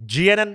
GNN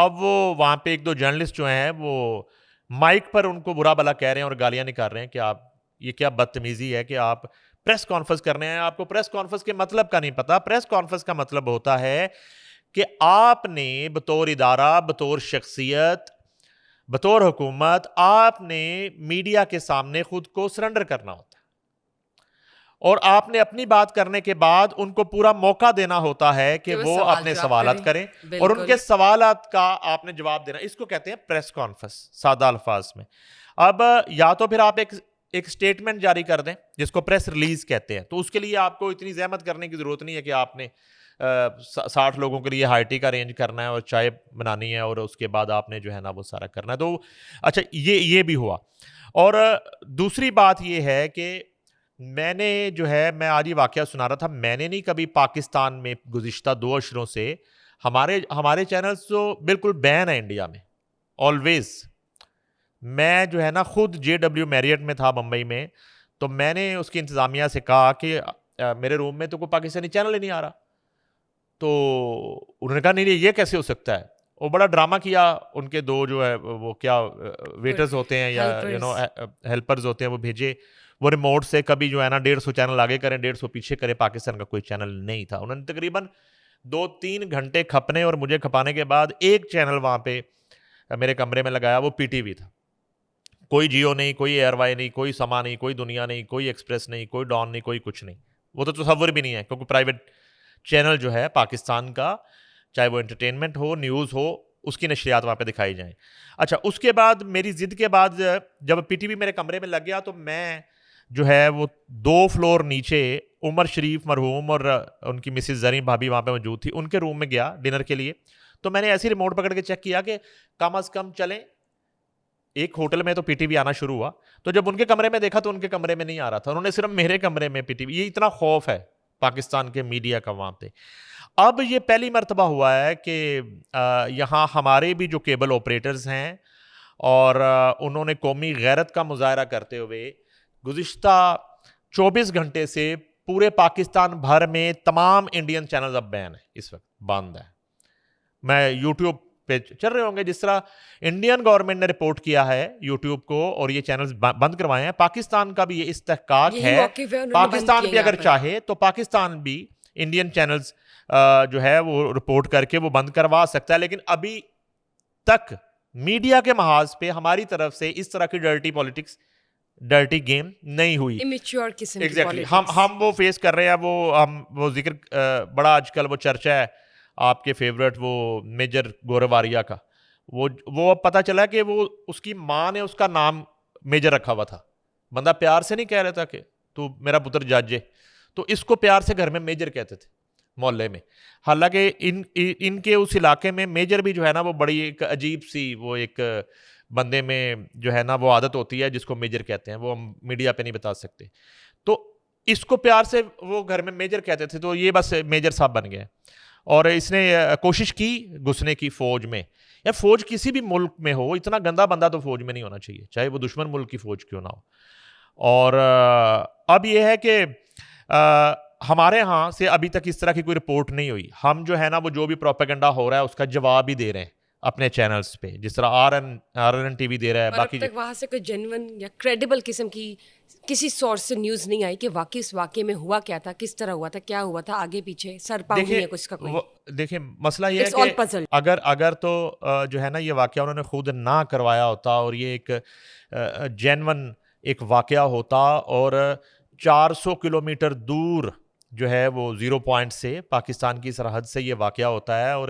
اب وہ وہاں پہ ایک دو جرنلسٹ جو ہیں وہ مائک پر ان کو برا بلا کہہ رہے ہیں اور گالیاں نکال رہے ہیں کہ آپ یہ کیا بدتمیزی ہے کہ آپ پریس کانفرنس کر رہے ہیں, آپ کو پریس کانفرنس کے مطلب کا نہیں پتا. پریس کانفرنس کا مطلب ہوتا ہے کہ آپ نے بطور ادارہ, بطور شخصیت, بطور حکومت, آپ نے میڈیا کے سامنے خود کو سرنڈر کرنا ہوتا ہے اور آپ نے اپنی بات کرنے کے بعد ان کو پورا موقع دینا ہوتا ہے کہ وہ اپنے سوالات کریں اور ان کے سوالات کا آپ نے جواب دینا. اس کو کہتے ہیں پریس کانفرنس سادہ الفاظ میں. اب یا تو پھر آپ ایک سٹیٹمنٹ جاری کر دیں جس کو پریس ریلیز کہتے ہیں, تو اس کے لیے آپ کو اتنی زحمت کرنے کی ضرورت نہیں ہے کہ آپ نے 60 لوگوں کے لیے ہائی ٹی کا ارینج کرنا ہے اور چائے بنانی ہے اور اس کے بعد آپ نے جو ہے نا وہ سارا کرنا ہے. تو اچھا یہ بھی ہوا. اور دوسری بات یہ ہے کہ میں نے جو ہے, میں آج یہ واقعہ سنا رہا تھا, میں نے نہیں کبھی پاکستان میں گزشتہ 2 اشروں سے ہمارے چینلز تو بالکل بین ہے انڈیا میں آلویز. میں جو ہے نا خود JW میریٹ میں تھا بمبئی میں, تو میں نے اس کی انتظامیہ سے کہا کہ میرے روم میں تو کوئی پاکستانی چینل ہی نہیں آ رہا. تو انہوں نے کہا نہیں یہ کیسے ہو سکتا ہے. وہ بڑا ڈرامہ کیا, ان کے 2 جو ہے وہ کیا ویٹرز ہوتے ہیں یا ہیلپرز ہوتے ہیں, وہ بھیجے وہ ریموٹ سے, کبھی جو ہے نا 150 چینل آگے کریں 150 پیچھے کریں. پاکستان کا کوئی چینل نہیں تھا. انہوں نے تقریباً 2-3 گھنٹے کھپنے اور مجھے کھپانے کے بعد ایک چینل وہاں پہ میرے کمرے میں لگایا, وہ PTV تھا. کوئی جیو نہیں, کوئی ایئر وائی نہیں, کوئی سما نہیں, کوئی دنیا نہیں, کوئی ایکسپریس نہیں, کوئی ڈان نہیں, کوئی کچھ نہیں. وہ تو تصور بھی نہیں ہے کیونکہ پرائیویٹ چینل جو ہے پاکستان کا, چاہے وہ انٹرٹینمنٹ ہو, نیوز ہو, اس کی نشریات وہاں پہ دکھائی جائیں. اچھا اس کے بعد میری ضد کے بعد جب PTV میرے کمرے میں لگ گیا تو میں جو ہے وہ 2 فلور نیچے عمر شریف مرحوم اور ان کی مسز زرین بھابھی وہاں پہ موجود تھی, ان کے روم میں گیا ڈنر کے لیے. تو میں نے ایسی ریموٹ پکڑ کے چیک کیا کہ کم از کم چلیں ایک ہوٹل میں تو PTV آنا شروع ہوا. تو جب ان کے کمرے میں دیکھا تو ان کے کمرے میں نہیں آ رہا تھا, انہوں نے صرف میرے کمرے میں PTV. یہ اتنا خوف ہے پاکستان کے میڈیا کا وہاں پہ. اب یہ پہلی مرتبہ ہوا ہے کہ یہاں ہمارے بھی جو کیبل آپریٹرز ہیں اور انہوں نے قومی غیرت کا مظاہرہ کرتے ہوئے گزشتہ 24 گھنٹے سے پورے پاکستان بھر میں تمام انڈین چینلز اب بین ہیں, اس وقت بند ہے. میں یوٹیوب پہ چل رہے ہوں گے, جس طرح انڈین گورنمنٹ نے رپورٹ کیا ہے یوٹیوب کو اور یہ چینلز بند کروائے ہیں, پاکستان کا بھی یہ استحقاق ہے. پاکستان بھی اگر چاہے تو پاکستان بھی انڈین چینلز جو ہے وہ رپورٹ کر کے وہ بند کروا سکتا ہے. لیکن ابھی تک میڈیا کے محاذ پہ ہماری طرف سے اس طرح کی ڈرٹی پالیٹکس, ڈرٹی گیم نہیں ہوئی. امیچور قسم کی ایگزیکٹلی ہم وہ فیس کر رہے ہیں. وہ ذکر بڑا آج کل وہ چرچا ہے آپ کے فیورٹ وہ میجر گورواریہ کا, وہ پتہ چلا کہ وہ اس کی ماں نے اس کا نام میجر رکھا ہوا تھا. بندہ پیار سے نہیں کہہ رہا تھا کہ تو میرا پتر جج ہے, تو اس کو پیار سے گھر میں میجر کہتے تھے محلے میں. حالانکہ ان کے اس علاقے میں میجر بھی جو ہے نا وہ بڑی ایک عجیب سی وہ ایک بندے میں جو ہے نا وہ عادت ہوتی ہے جس کو میجر کہتے ہیں, وہ ہم میڈیا پہ نہیں بتا سکتے. تو اس کو پیار سے وہ گھر میں میجر کہتے تھے, تو یہ بس میجر صاحب بن گئے. اور اس نے کوشش کی گھسنے کی فوج میں. یا فوج کسی بھی ملک میں ہو, اتنا گندا بندہ تو فوج میں نہیں ہونا چاہیے, چاہے وہ دشمن ملک کی فوج کیوں نہ ہو. اور اب یہ ہے کہ ہمارے ہاں سے ابھی تک اس طرح کی کوئی رپورٹ نہیں ہوئی. ہم جو ہے نا وہ جو بھی پروپیگنڈا ہو رہا ہے اس کا جواب ہی دے رہے ہیں اپنے چینلز پہ, جس طرح RN TV دے رہا ہے. باقی اب تک وہاں سے کوئی جینون یا کریڈیبل قسم کی کسی سورس سے نیوز نہیں آئی کہ واقعی اس واقعے میں ہوا کیا تھا, کس طرح ہوا تھا, کیا ہوا تھا, آگے پیچھے سر پاؤں نہیں ہے کچھ کا کوئی. دیکھیں مسئلہ یہ ہے کہ اگر تو جو ہے نا یہ واقعہ انہوں نے خود نہ کروایا ہوتا اور یہ ایک جینون ایک واقعہ ہوتا اور 400 کلومیٹر دور جو ہے وہ 0 پوائنٹ سے پاکستان کی سرحد سے یہ واقعہ ہوتا ہے اور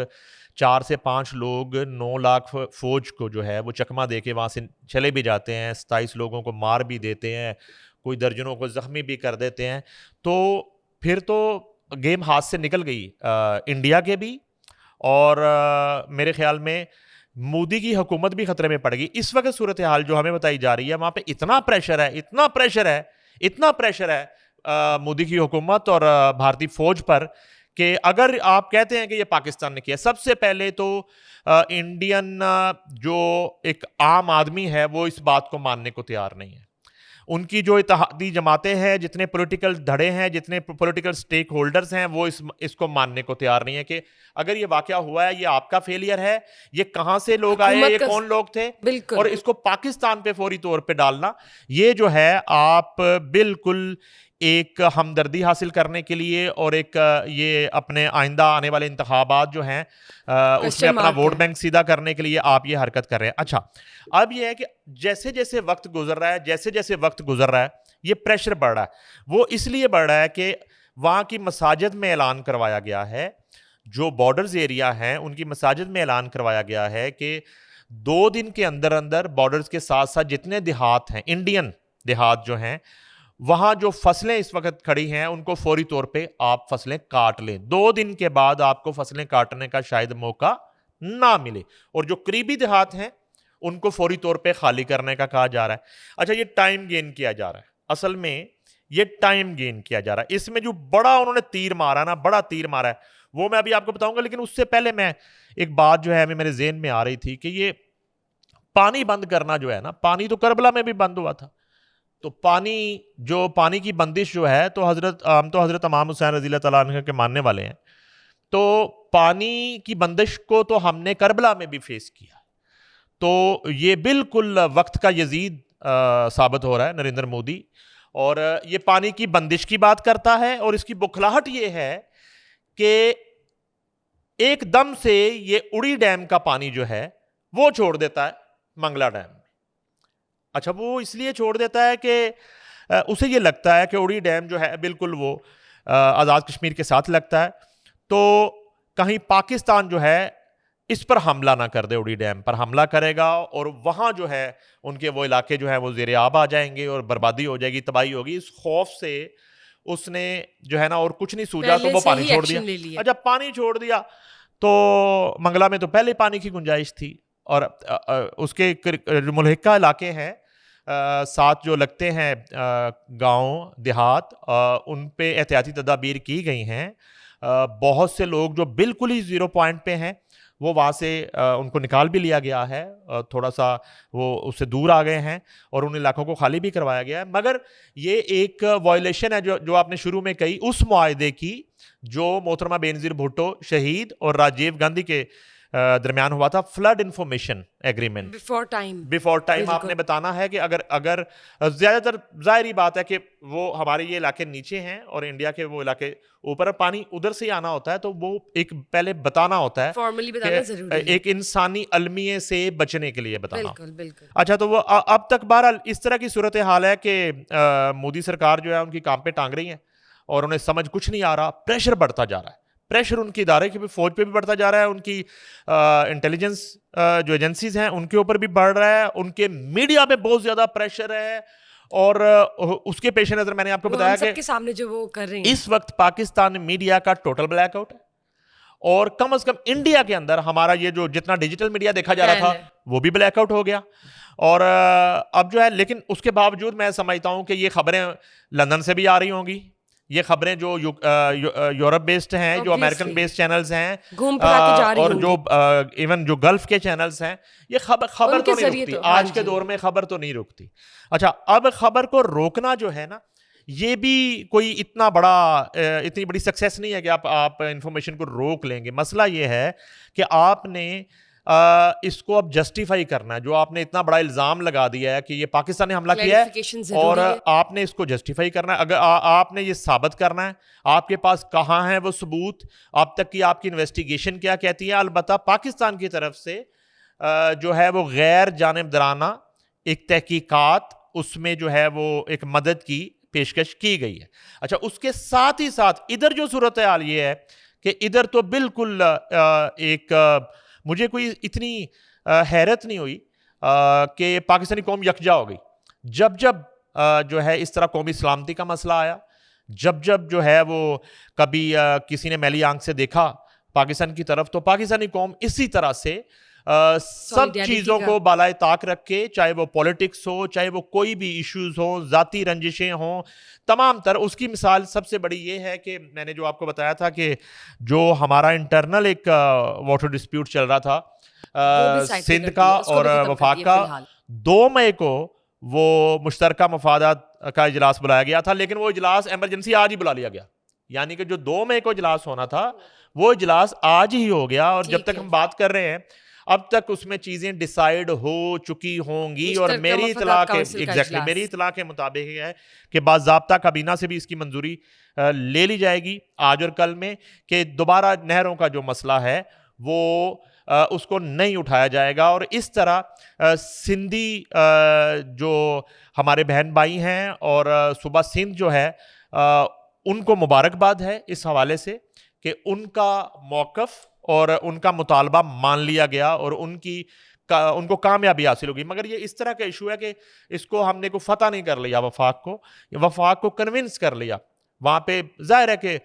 4 سے 5 لوگ 9 لاکھ فوج کو جو ہے وہ چکمہ دے کے وہاں سے چلے بھی جاتے ہیں, 27 لوگوں کو مار بھی دیتے ہیں, کوئی درجنوں کو زخمی بھی کر دیتے ہیں. تو پھر تو گیم ہاتھ سے نکل گئی انڈیا کے بھی, اور میرے خیال میں مودی کی حکومت بھی خطرے میں پڑ گئی. اس وقت صورتحال جو ہمیں بتائی جا رہی ہے وہاں پہ اتنا پریشر ہے مودی کی حکومت اور بھارتی فوج پر کہ اگر آپ کہتے ہیں کہ یہ پاکستان نے کیا, سب سے پہلے تو انڈین جو ایک عام آدمی ہے وہ اس بات کو ماننے کو تیار نہیں ہے. ان کی جو اتحادی جماعتیں ہیں, جتنے پولیٹیکل دھڑے ہیں, جتنے پولیٹیکل سٹیک ہولڈرز ہیں, وہ اس کو ماننے کو تیار نہیں ہے کہ اگر یہ واقعہ ہوا ہے, یہ آپ کا فیلئر ہے, یہ کہاں سے لوگ آئے, یہ کون لوگ تھے, اور اس کو پاکستان پہ فوری طور پہ ڈالنا, یہ جو ہے آپ بالکل ایک ہمدردی حاصل کرنے کے لیے اور ایک یہ اپنے آئندہ آنے والے انتخابات جو ہیں اس میں اپنا ووٹ بینک سیدھا کرنے کے لیے آپ یہ حرکت کر رہے ہیں. اچھا, اب یہ ہے کہ جیسے جیسے وقت گزر رہا ہے, جیسے جیسے وقت گزر رہا ہے, یہ پریشر بڑھ رہا ہے. وہ اس لیے بڑھ رہا ہے کہ وہاں کی مساجد میں اعلان کروایا گیا ہے, جو بارڈرز ایریا ہیں ان کی مساجد میں اعلان کروایا گیا ہے کہ 2 دن کے اندر اندر بارڈرز کے ساتھ ساتھ جتنے دیہات ہیں, انڈین دیہات جو ہیں, وہاں جو فصلیں اس وقت کھڑی ہیں ان کو فوری طور پہ آپ فصلیں کاٹ لیں. 2 دن کے بعد آپ کو فصلیں کاٹنے کا شاید موقع نہ ملے, اور جو قریبی دیہات ہیں ان کو فوری طور پہ خالی کرنے کا کہا جا رہا ہے. اچھا, یہ ٹائم گین کیا جا رہا ہے, اصل میں یہ ٹائم گین کیا جا رہا ہے. اس میں جو بڑا انہوں نے تیر مارا نا, بڑا تیر مارا ہے, وہ میں ابھی آپ کو بتاؤں گا, لیکن اس سے پہلے میں ایک بات جو ہے میرے ذہن میں آ رہی تھی کہ یہ پانی بند کرنا جو ہے نا, پانی تو کربلا میں بھی بند ہوا تھا, تو پانی کی بندش جو ہے, تو ہم تو حضرت امام حسین رضی اللہ تعالیٰ عنہ کے ماننے والے ہیں, تو پانی کی بندش کو تو ہم نے کربلا میں بھی فیس کیا. تو یہ بالکل وقت کا یزید ثابت ہو رہا ہے نریندر مودی, اور یہ پانی کی بندش کی بات کرتا ہے, اور اس کی بکھلاہٹ یہ ہے کہ ایک دم سے یہ اڑی ڈیم کا پانی جو ہے وہ چھوڑ دیتا ہے منگلا ڈیم. اچھا, وہ اس لیے چھوڑ دیتا ہے کہ اسے یہ لگتا ہے کہ اڑی ڈیم جو ہے بالکل وہ آزاد کشمیر کے ساتھ لگتا ہے, تو کہیں پاکستان جو ہے اس پر حملہ نہ کر دے, اڑی ڈیم پر حملہ کرے گا اور وہاں جو ہے ان کے وہ علاقے جو ہیں وہ زیر آب آ جائیں گے اور بربادی ہو جائے گی, تباہی ہوگی. اس خوف سے اس نے جو ہے نا اور کچھ نہیں سوچا تو وہ پانی چھوڑ دیا. اچھا, پانی چھوڑ دیا تو منگلا میں تو پہلے پانی کی گنجائش تھی, اور اس کے جو ملحقہ علاقے ہیں ساتھ جو لگتے ہیں گاؤں دیہات, ان پہ احتیاطی تدابیر کی گئی ہیں. بہت سے لوگ جو بالکل ہی 0 پوائنٹ پہ ہیں وہ وہاں سے ان کو نکال بھی لیا گیا ہے, تھوڑا سا وہ اس سے دور آ گئے ہیں, اور ان علاقوں کو خالی بھی کروایا گیا ہے. مگر یہ ایک وائلیشن ہے جو آپ نے شروع میں کہی, اس معاہدے کی جو محترمہ بینظیر بھٹو شہید اور راجیو گاندھی کے درمیان ہوا تھا, flood information agreement. Before time آپ نے بتانا ہے کہ اگر زیادہ تر ظاہری بات ہے کہ وہ ہمارے یہ علاقے نیچے ہیں اور انڈیا کے وہ علاقے اوپر, پانی ادھر سے ہی آنا ہوتا ہے, تو وہ ایک پہلے بتانا ہوتا ہے, فارملی بتانا ضروری ہے, ایک انسانی المیے سے بچنے کے لیے بتانا. بالکل. اچھا, تو وہ اب تک بہرحال اس طرح کی صورتحال ہے کہ مودی سرکار جو ہے ان کی کام پہ ٹانگ رہی ہیں, اور انہیں سمجھ کچھ نہیں آ رہا. پریشر بڑھتا جا رہا ہے, پریشر ان کی ادارے کی بھی, فوج پہ بھی بڑھتا جا رہا ہے, ان کی انٹیلیجنس جو ایجنسیز ہیں ان کے اوپر بھی بڑھ رہا ہے, ان کے میڈیا پہ بہت زیادہ پریشر ہے, اور اس کے پیش نظر میں نے آپ کو بتایا کہ کے سامنے جو وہ کر رہے ہیں اس وقت پاکستان میڈیا کا ٹوٹل بلیک آؤٹ ہے, اور کم از کم انڈیا کے اندر ہمارا یہ جو جتنا ڈیجیٹل میڈیا دیکھا جا رہا تھا وہ بھی بلیک آؤٹ ہو گیا. اور اب جو ہے, لیکن اس کے باوجود میں سمجھتا ہوں کہ یہ خبریں لندن سے بھی آ رہی ہوں گی, یہ خبریں جو یورپ بیسڈ ہیں, جو امریکن بیسڈ چینلز ہیں, اور جو ایون جو گلف کے چینلز ہیں, یہ خبر تو نہیں رکتی آج کے دور میں, خبر تو نہیں رکتی. اچھا, اب خبر کو روکنا جو ہے نا, یہ بھی کوئی اتنی بڑی سکسیس نہیں ہے کہ آپ انفارمیشن کو روک لیں گے. مسئلہ یہ ہے کہ آپ نے اس کو اب جسٹیفائی کرنا ہے, جو آپ نے اتنا بڑا الزام لگا دیا ہے کہ یہ پاکستان نے حملہ کیا ہے, اور آپ نے اس کو جسٹیفائی کرنا ہے. اگر آپ نے یہ ثابت کرنا ہے, آپ کے پاس کہاں ہے وہ ثبوت, اب تک کی آپ کی انویسٹیگیشن کیا کہتی ہے. البتہ پاکستان کی طرف سے جو ہے وہ غیر جانبدارانہ ایک تحقیقات, اس میں جو ہے وہ ایک مدد کی پیشکش کی گئی ہے. اچھا, اس کے ساتھ ہی ساتھ ادھر جو صورتحال یہ ہے کہ ادھر تو بالکل ایک مجھے کوئی اتنی حیرت نہیں ہوئی کہ پاکستانی قوم یکجا ہو گئی. جب جو ہے اس طرح قومی سلامتی کا مسئلہ آیا, جب جو ہے وہ کبھی کسی نے میلی آنکھ سے دیکھا پاکستان کی طرف, تو پاکستانی قوم اسی طرح سے سب چیزوں کو بالائے طاق رکھ کے, چاہے وہ پولیٹکس ہو, چاہے وہ کوئی بھی ایشوز ہوں, ذاتی رنجشیں ہوں, تمام تر. اس کی مثال سب سے بڑی یہ ہے کہ میں نے جو آپ کو بتایا تھا کہ جو ہمارا انٹرنل ایک واٹر ڈسپیوٹ چل رہا تھا سندھ کا اور وفاق کا, 2 مئی کو وہ مشترکہ مفادات کا اجلاس بلایا گیا تھا، لیکن وہ اجلاس ایمرجنسی آج ہی بلا لیا گیا، یعنی کہ جو 2 مئی کو اجلاس ہونا تھا وہ اجلاس آج ہی ہو گیا، اور جب تک ہم بات کر رہے ہیں اب تک اس میں چیزیں ڈیسائیڈ ہو چکی ہوں گی، اور میری اطلاع کے مطابق یہ ہے کہ باضابطہ کابینہ سے بھی اس کی منظوری لے لی جائے گی آج اور کل میں، کہ دوبارہ نہروں کا جو مسئلہ ہے وہ اس کو نہیں اٹھایا جائے گا، اور اس طرح سندھی جو ہمارے بہن بھائی ہیں اور صوبہ سندھ جو ہے ان کو مبارکباد ہے اس حوالے سے کہ ان کا موقف اور ان کا مطالبہ مان لیا گیا اور ان کو کامیابی حاصل ہوگی۔ مگر یہ اس طرح کا ایشو ہے کہ اس کو ہم نے کو فتح نہیں کر لیا، وفاق کو کنونس کر لیا۔ وہاں پہ ظاہر ہے کہ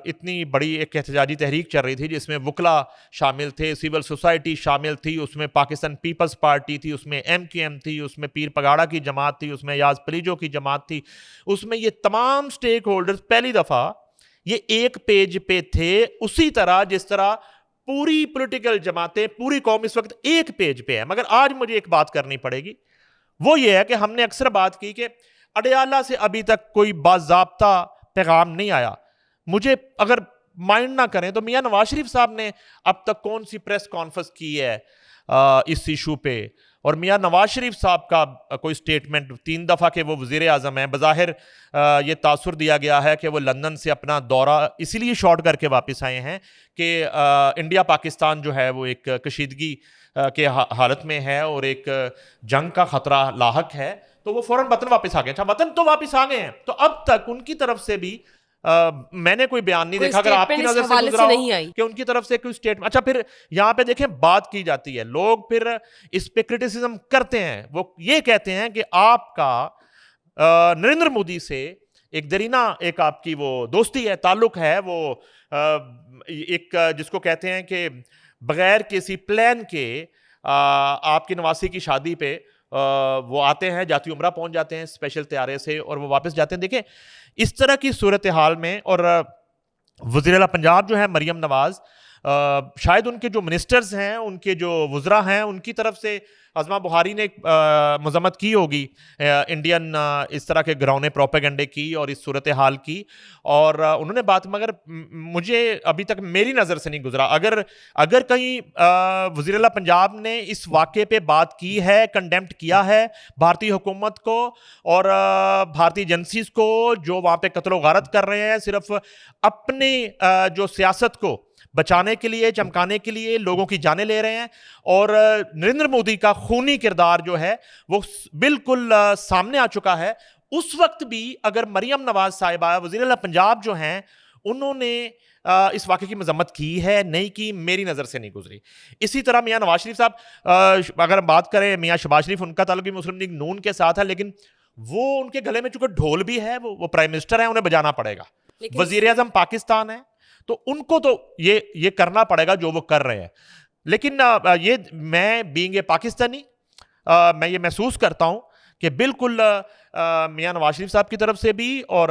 اتنی بڑی ایک احتجاجی تحریک چل رہی تھی جس میں وکلا شامل تھے، سول سوسائٹی شامل تھی، اس میں پاکستان پیپلز پارٹی تھی، اس میں MQM تھی، اس میں پیر پگاڑا کی جماعت تھی، اس میں یاز پریجو کی جماعت تھی، اس میں یہ تمام سٹیک ہولڈرز پہلی دفعہ یہ ایک پیج پہ تھے، اسی طرح جس طرح پوری پولیٹیکل جماعتیں، پوری قوم اس وقت ایک پیج پہ ہے۔ مگر آج مجھے ایک بات کرنی پڑے گی، وہ یہ ہے کہ ہم نے اکثر بات کی کہ اڈیالہ سے ابھی تک کوئی باضابطہ پیغام نہیں آیا۔ مجھے اگر مائنڈ نہ کریں تو میاں نواز شریف صاحب نے اب تک کون سی پریس کانفرنس کی ہے اس ایشو پہ، اور میاں نواز شریف صاحب کا کوئی سٹیٹمنٹ 3 دفعہ کہ وہ وزیر اعظم ہیں، بظاہر یہ تاثر دیا گیا ہے کہ وہ لندن سے اپنا دورہ اسی لیے شارٹ کر کے واپس آئے ہیں کہ انڈیا پاکستان جو ہے وہ ایک کشیدگی کے حالت میں ہے اور ایک جنگ کا خطرہ لاحق ہے، تو وہ فوراً وطن واپس آ گئے۔ اچھا وطن تو واپس آ گئے ہیں، تو اب تک ان کی طرف سے بھی میں نے کوئی بیان نہیں دیکھا، اگر آپ کی نظر سے گزرا ہو کہ ان کی طرف سے کوئی سٹیٹمنٹ۔ اچھا پھر یہاں پہ دیکھیں بات کی جاتی ہے، لوگ پھر اس پہ کرٹیسزم کرتے ہیں، وہ یہ کہتے ہیں کہ آپ کا نریندر مودی سے ایک دیرینہ ایک آپ کی وہ دوستی ہے، تعلق ہے، وہ ایک جس کو کہتے ہیں کہ بغیر کسی پلان کے آپ کی نواسی کی شادی پہ وہ آتے ہیں، جاتی عمرہ پہنچ جاتے ہیں اسپیشل طیارے سے، اور وہ واپس جاتے ہیں۔ دیکھیں اس طرح کی صورتحال میں، اور وزیر اعلیٰ پنجاب جو ہے مریم نواز، شاید ان کے جو منسٹرز ہیں، ان کے جو وزراء ہیں، ان کی طرف سے عظمہ بخاری نے مذمت کی ہوگی انڈین اس طرح کے گراؤنے پروپیگنڈے کی اور اس صورتحال کی، اور انہوں نے بات، مگر مجھے ابھی تک میری نظر سے نہیں گزرا اگر کہیں وزیر اعلیٰ پنجاب نے اس واقعے پہ بات کی ہے، کنڈیمٹ کیا ہے بھارتی حکومت کو اور بھارتی ایجنسیز کو جو وہاں پہ قتل و غارت کر رہے ہیں، صرف اپنے جو سیاست کو بچانے کے لیے، چمکانے کے لیے لوگوں کی جانیں لے رہے ہیں، اور نریندر مودی کا خونی کردار جو ہے وہ بالکل سامنے آ چکا ہے، اس وقت بھی اگر مریم نواز صاحبہ وزیر اعلیٰ پنجاب جو ہیں انہوں نے اس واقعے کی مذمت کی ہے نہیں کی، میری نظر سے نہیں گزری۔ اسی طرح میاں نواز شریف صاحب، اگر ہم بات کریں میاں شہباز شریف، ان کا تعلق بھی مسلم لیگ نون کے ساتھ ہے، لیکن وہ ان کے گلے میں چونکہ ڈھول بھی ہے، وہ پرائم منسٹر ہیں، انہیں بجانا پڑے گا، وزیر اعظم پاکستان ہے، تو ان کو تو یہ کرنا پڑے گا جو وہ کر رہے ہیں۔ لیکن یہ میں بینگ اے پاکستانی میں یہ محسوس کرتا ہوں کہ بالکل میاں نواز شریف صاحب کی طرف سے بھی اور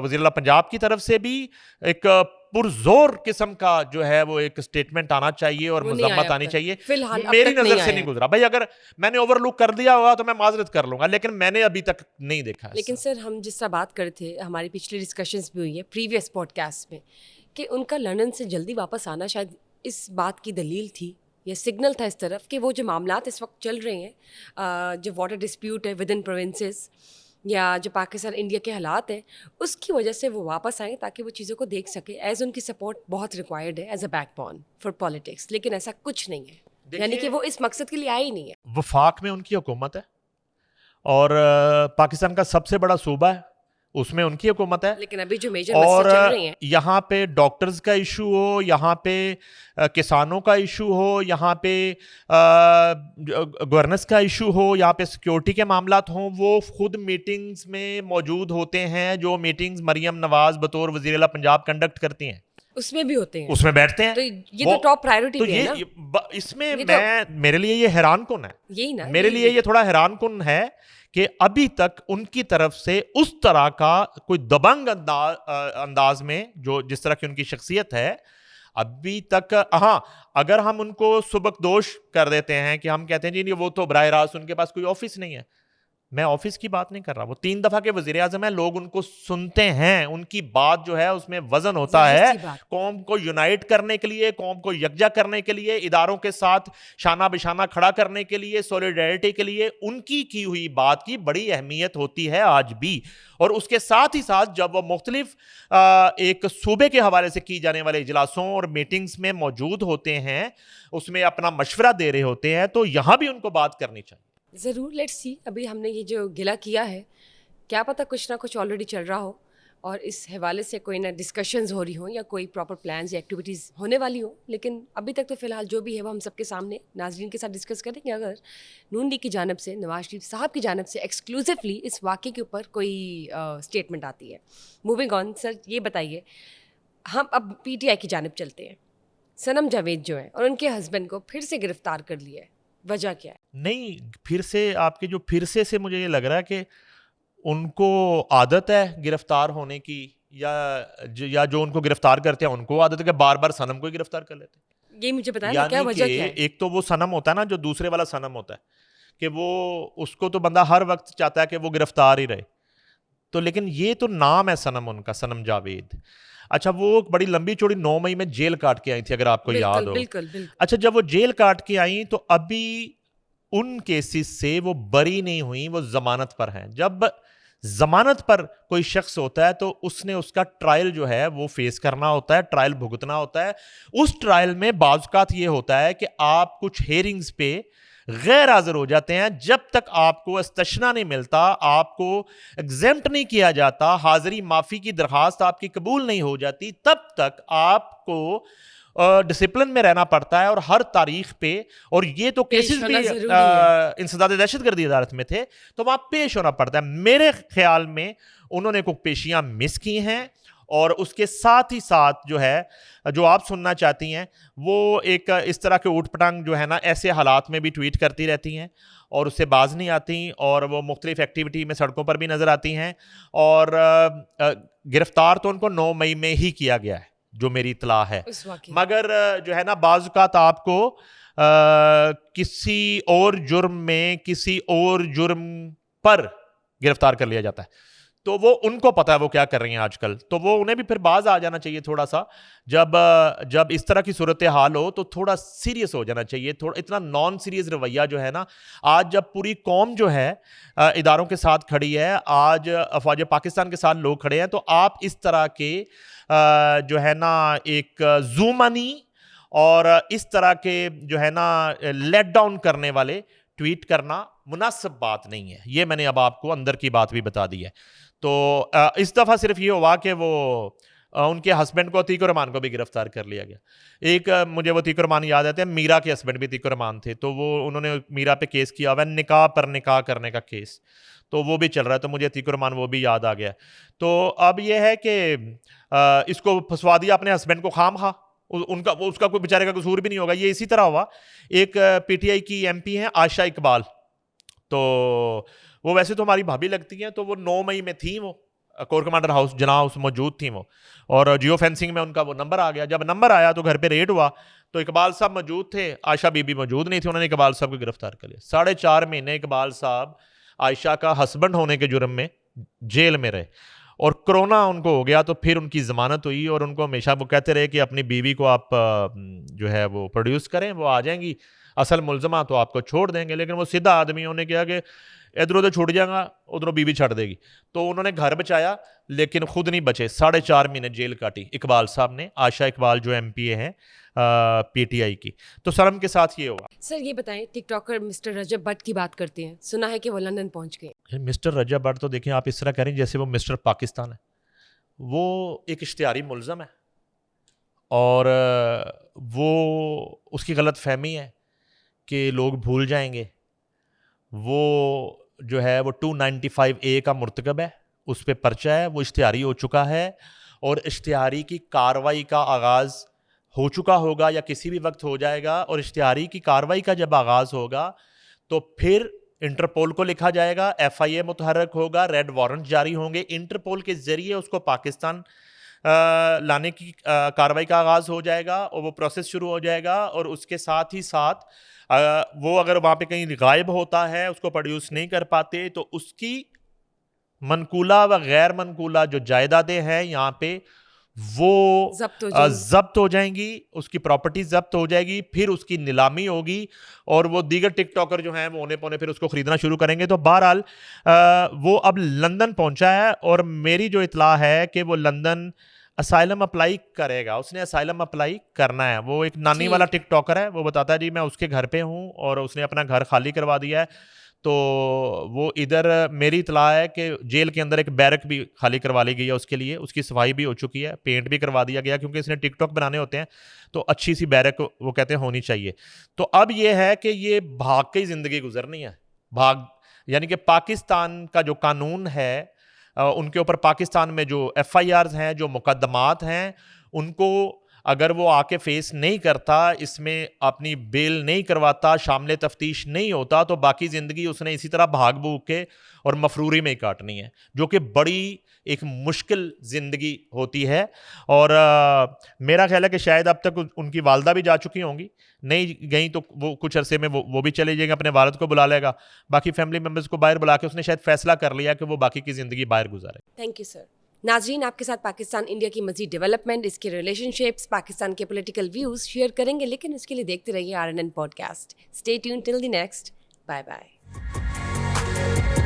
وزیر اعلیٰ پنجاب کی طرف سے بھی ایک پرزور قسم کا جو ہے وہ ایک سٹیٹمنٹ آنا چاہیے اور مذمت آنی چاہیے۔ میری نظر سے نہیں گزرا، بھائی اگر میں نے اوور لک کر دیا ہوگا تو میں معذرت کر لوں گا، لیکن میں نے ابھی تک نہیں دیکھا۔ لیکن سر ہم جس طرح بات کرتے تھے، ہماری پچھلی ڈسکشنز بھی ہوئی ہیں پریویس پوڈ کاسٹ میں، کہ ان کا لندن سے جلدی واپس آنا شاید اس بات کی دلیل تھی یا سگنل تھا اس طرف کہ وہ جو معاملات اس وقت چل رہے ہیں، جو واٹر ڈسپیوٹ ہے ود ان پروونسز یا جو پاکستان انڈیا کے حالات ہیں، اس کی وجہ سے وہ واپس آئیں تاکہ وہ چیزوں کو دیکھ سکے، ایز ان کی سپورٹ بہت ریکوائرڈ ہے as a back bone for politics, لیکن ایسا کچھ نہیں ہے، یعنی کہ وہ اس مقصد کے لیے آئے ہی نہیں ہے۔ وفاق میں ان کی حکومت ہے اور پاکستان کا سب سے بڑا صوبہ ہے، اس میں ان کی حکومت ہے، لیکن ابھی جو میجر مسئلے چل رہے ہیں، یہاں پہ ڈاکٹرز کا ایشو ہو، یہاں پہ کسانوں کا ایشو ہو، یہاں پہ گورننس کا ایشو ہو، یہاں پہ سیکیورٹی کے معاملات ہوں، وہ خود میٹنگز میں موجود ہوتے ہیں، جو میٹنگز مریم نواز بطور وزیر اعلیٰ پنجاب کنڈکٹ کرتی ہیں، اس میں بھی ہوتے ہیں، اس میں بیٹھتے ہیں، تو یہ تو ٹاپ پرائیورٹی بھی ہے نا۔ اس میں میرے لیے یہ حیران کن ہے، یہی نا، میرے لیے یہ تھوڑا حیران کن ہے کہ ابھی تک ان کی طرف سے اس طرح کا کوئی دبنگ انداز میں جس طرح کی ان کی شخصیت ہے، ابھی تک ہاں اگر ہم ان کو سبکدوش کر دیتے ہیں کہ ہم کہتے ہیں جی وہ تو براہ راست ان کے پاس کوئی آفس نہیں ہے، میں آفس کی بات نہیں کر رہا, وہ 3 دفعہ کے وزیر اعظم ہیں, لوگ ان کو سنتے ہیں, ان کی بات جو ہے اس میں وزن ہوتا ہے, قوم کو یونائٹ کرنے کے لیے, قوم کو یکجا کرنے کے لیے, اداروں کے ساتھ شانہ بشانہ کھڑا کرنے کے لیے, سولیڈیرٹی کے لیے ان کی ہوئی بات کی بڑی اہمیت ہوتی ہے آج بھی. اور اس کے ساتھ ہی ساتھ جب وہ مختلف ایک صوبے کے حوالے سے کی جانے والے اجلاسوں اور میٹنگز میں موجود ہوتے ہیں, اس میں اپنا مشورہ دے رہے ہوتے ہیں, تو یہاں بھی ان کو بات کرنی چاہیے. ضرور, لیٹس سی. ابھی ہم نے یہ جو گلہ کیا ہے, کیا پتہ کچھ نہ کچھ آلریڈی چل رہا ہو اور اس حوالے سے کوئی نہ ڈسکشنز ہو رہی ہوں یا کوئی پراپر پلانز یا ایکٹیویٹیز ہونے والی ہوں, لیکن ابھی تک تو فی الحال جو بھی ہے وہ ہم سب کے سامنے ناظرین کے ساتھ ڈسکس کریں گے. اگر نون لیگ کی جانب سے, نواز شریف صاحب کی جانب سے ایکسکلوزیولی اس واقعے کے اوپر کوئی اسٹیٹمنٹ آتی ہے. موونگ آن, سر یہ بتائیے, ہم اب پی ٹی آئی کی جانب چلتے ہیں. صنم جاوید جو ہیں اور ان کے ہسبینڈ کو پھر سے گرفتار کر لیا ہے, وجہ کیا ہے؟ نہیں, پھر سے آپ کے جو پھر سے مجھے یہ لگ رہا ہے کہ ان کو عادت ہے گرفتار ہونے کی, یا جو ان کو گرفتار کرتے ہیں ان کو عادت ہے کہ بار بار صنم کو ہی گرفتار کر لیتے ہیں. یہ مجھے بتائیں نا, کیا وجہ کیا ہے؟ ایک تو وہ صنم ہوتا ہے نا, جو دوسرے والا صنم ہوتا ہے کہ وہ اس کو تو بندہ ہر وقت چاہتا ہے کہ وہ گرفتار ہی رہے, تو لیکن یہ تو نام ہے صنم ان کا, صنم جاوید. اچھا, وہ بڑی لمبی چوڑی 9 مئی میں جیل کاٹ کے آئی تھی اگر آپ کو یاد ہو. بالکل. اچھا, جب وہ جیل کاٹ کے آئیں تو ابھی ان کیسز سے وہ بری نہیں ہوئیں, وہ ضمانت پر ہیں. جب ضمانت پر کوئی شخص ہوتا ہے تو اس نے اس کا ٹرائل جو ہے وہ فیس کرنا ہوتا ہے, ٹرائل بھگتنا ہوتا ہے. اس ٹرائل میں بعض اوقات یہ ہوتا ہے کہ آپ کچھ ہیئرنگز پہ غیر حاضر ہو جاتے ہیں, جب تک آپ کو استثنا نہیں ملتا, آپ کو ایگزیمپٹ نہیں کیا جاتا, حاضری معافی کی درخواست آپ کی قبول نہیں ہو جاتی, تب تک آپ کو ڈسپلن میں رہنا پڑتا ہے. اور ہر تاریخ پہ, اور یہ تو کیسز بھی انسداد دہشت گردی عدالت میں تھے, تو وہاں پیش ہونا پڑتا ہے. میرے خیال میں انہوں نے کوئی پیشیاں مس کی ہیں, اور اس کے ساتھ ہی ساتھ جو ہے, جو آپ سننا چاہتی ہیں, وہ ایک اس طرح کے اوٹ پٹانگ جو ہے نا, ایسے حالات میں بھی ٹویٹ کرتی رہتی ہیں اور اس سے باز نہیں آتی, اور وہ مختلف ایکٹیویٹی میں سڑکوں پر بھی نظر آتی ہیں. اور گرفتار تو ان کو 9 مئی میں ہی کیا گیا ہے جو میری اطلاع ہے, مگر جو ہے نا بعض اوقات آپ کو کسی اور جرم میں کسی اور جرم پر گرفتار کر لیا جاتا ہے, تو وہ ان کو پتا ہے وہ کیا کر رہی ہیں آج کل, تو وہ انہیں بھی پھر باز آ جانا چاہیے تھوڑا سا. جب اس طرح کی صورتحال ہو تو تھوڑا سیریس ہو جانا چاہیے, تھوڑا اتنا نان سیریس رویہ جو ہے نا. آج جب پوری قوم جو ہے اداروں کے ساتھ کھڑی ہے, آج افواج پاکستان کے ساتھ لوگ کھڑے ہیں, تو آپ اس طرح کے جو ہے نا ایک زومانی اور اس طرح کے جو ہے نا لیٹ ڈاؤن کرنے والے ٹویٹ کرنا مناسب بات نہیں ہے. یہ میں نے اب آپ کو اندر کی بات بھی بتا دی ہے. تو اس دفعہ صرف یہ ہوا کہ وہ ان کے ہسبینڈ کو, عتیق الرحمان کو بھی گرفتار کر لیا گیا. ایک مجھے وہ عتیق الرحمان یاد آتے ہیں, میرا کے ہسبینڈ بھی عتیق الرحمان تھے, تو وہ انہوں نے میرا پہ کیس کیا ہوا ہے, نکاح پر نکاح کرنے کا کیس, تو وہ بھی چل رہا ہے, تو مجھے عتیق الرحمان وہ بھی یاد آ گیا. تو اب یہ ہے کہ اس کو پھنسوا دیا اپنے ہسبینڈ کو خام خواہ, اس کا کوئی بیچارے کا قصور بھی نہیں ہوگا. یہ اسی طرح ہوا, ایک پی ٹی آئی کی ایم پی ہیں عائشہ اقبال, تو وہ ویسے تو ہماری بھابھی لگتی ہیں, تو وہ 9 مئی میں تھیں, وہ کور کمانڈر ہاؤس جناح ہاؤس موجود تھیں وہ, اور جیو فینسنگ میں ان کا وہ نمبر آ گیا. جب نمبر آیا تو گھر پہ ریڈ ہوا, تو اقبال صاحب موجود تھے, عائشہ بی بی موجود نہیں تھی. انہوں نے اقبال صاحب کو گرفتار کر لیا. 4.5 مہینے اقبال صاحب عائشہ کا ہسبینڈ ہونے کے جرم میں جیل میں رہے, اور کرونا ان کو ہو گیا, تو پھر ان کی ضمانت ہوئی. اور ان کو ہمیشہ وہ کہتے رہے کہ اپنی بیوی کو آپ جو ہے وہ پروڈیوس کریں, وہ آ جائیں گی, اصل ملزمہ تو آپ کو چھوڑ دیں گے. لیکن وہ سیدھا آدمی, انہوں نے کہا کہ ادھر ادھر چھوٹ جائے گا, ادھروں بیوی چھڑ دے گی. تو انہوں نے گھر بچایا لیکن خود نہیں بچے. 4.5 مہینے جیل کاٹی اقبال صاحب نے, عائشہ اقبال جو ایم پی اے ہیں پی ٹی آئی کی. تو سرم کے ساتھ یہ ہوا. سر یہ بتائیں, ٹک ٹاکر مسٹر رجب بٹ کی بات کرتے ہیں, سنا ہے کہ وہ لندن پہنچ گئے. مسٹر رجب بٹ تو دیکھیں آپ اس طرح کہہ رہے ہیں جیسے وہ مسٹر پاکستان ہے. وہ ایک اشتہاری ملزم ہے, اور وہ اس کی غلط فہمی ہے کہ لوگ بھول جائیں گے. وہ جو ہے وہ 295A کا مرتکب ہے, اس پہ پرچہ ہے, وہ اشتہاری ہو چکا ہے, اور اشتہاری کی کارروائی کا آغاز ہو چکا ہوگا یا کسی بھی وقت ہو جائے گا. اور اشتہاری کی کارروائی کا جب آغاز ہوگا تو پھر انٹرپول کو لکھا جائے گا, FIA متحرک ہوگا, ریڈ وارنٹ جاری ہوں گے, انٹرپول کے ذریعے اس کو پاکستان لانے کی کارروائی کا آغاز ہو جائے گا, اور وہ پروسیس شروع ہو جائے گا. اور اس کے ساتھ ہی ساتھ وہ اگر وہاں پہ کہیں غائب ہوتا ہے, اس کو پروڈیوس نہیں کر پاتے, تو اس کی منقولہ و غیر منقولہ جو جائیدادیں ہیں یہاں پہ وہ ضبط ہو جائیں گی, اس کی پراپرٹی ضبط ہو جائے گی, پھر اس کی نیلامی ہوگی اور وہ دیگر ٹک ٹاکر جو ہیں وہ اونے پونے پھر اس کو خریدنا شروع کریں گے. تو بہرحال وہ اب لندن پہنچا ہے, اور میری جو اطلاع ہے کہ وہ لندن اسائلم اپلائی کرے گا, اس نے اسائلم اپلائی کرنا ہے. وہ ایک نانی والا ٹک ٹاکر ہے, وہ بتاتا ہے جی میں اس کے گھر پہ ہوں, اور اس نے اپنا گھر خالی کروا دیا ہے. تو وہ ادھر میری اطلاع ہے کہ جیل کے اندر ایک بیرک بھی خالی کروا لی گئی ہے اس کے لیے, اس کی صفائی بھی ہو چکی ہے, پینٹ بھی کروا دیا گیا, کیونکہ اس نے ٹک ٹاک بنانے ہوتے ہیں تو اچھی سی بیرک وہ کہتے ہیں ہونی چاہیے. تو اب یہ ہے کہ یہ بھاگ کے ہی زندگی گزرنی ہے, یعنی کہ پاکستان کا جو قانون ہے ان کے اوپر, پاکستان میں جو ایف آئی آرز ہیں, جو مقدمات ہیں, ان کو اگر وہ آ کے فیس نہیں کرتا, اس میں اپنی بیل نہیں کرواتا, شامل تفتیش نہیں ہوتا, تو باقی زندگی اس نے اسی طرح بھاگ بھوگ کے اور مفروری میں ہی کاٹنی ہے, جو کہ بڑی ایک مشکل زندگی ہوتی ہے. اور میرا خیال ہے کہ شاید اب تک ان کی والدہ بھی جا چکی ہوں گی, نہیں گئیں تو وہ کچھ عرصے میں وہ بھی چلے جائیں گے, اپنے والد کو بلا لے گا, باقی فیملی ممبرز کو باہر بلا کے اس نے شاید فیصلہ کر لیا کہ وہ باقی کی زندگی باہر گزارے. Thank you sir. ناظرین, آپ کے ساتھ پاکستان انڈیا کی مزید ڈیولپمنٹ, اس کے ریلیشن شپس, پاکستان کے پولیٹیکل ویوز شیئر کریں گے, لیکن اس کے لیے دیکھتے رہیے RNN podcast. Stay tune till the next. Bye bye.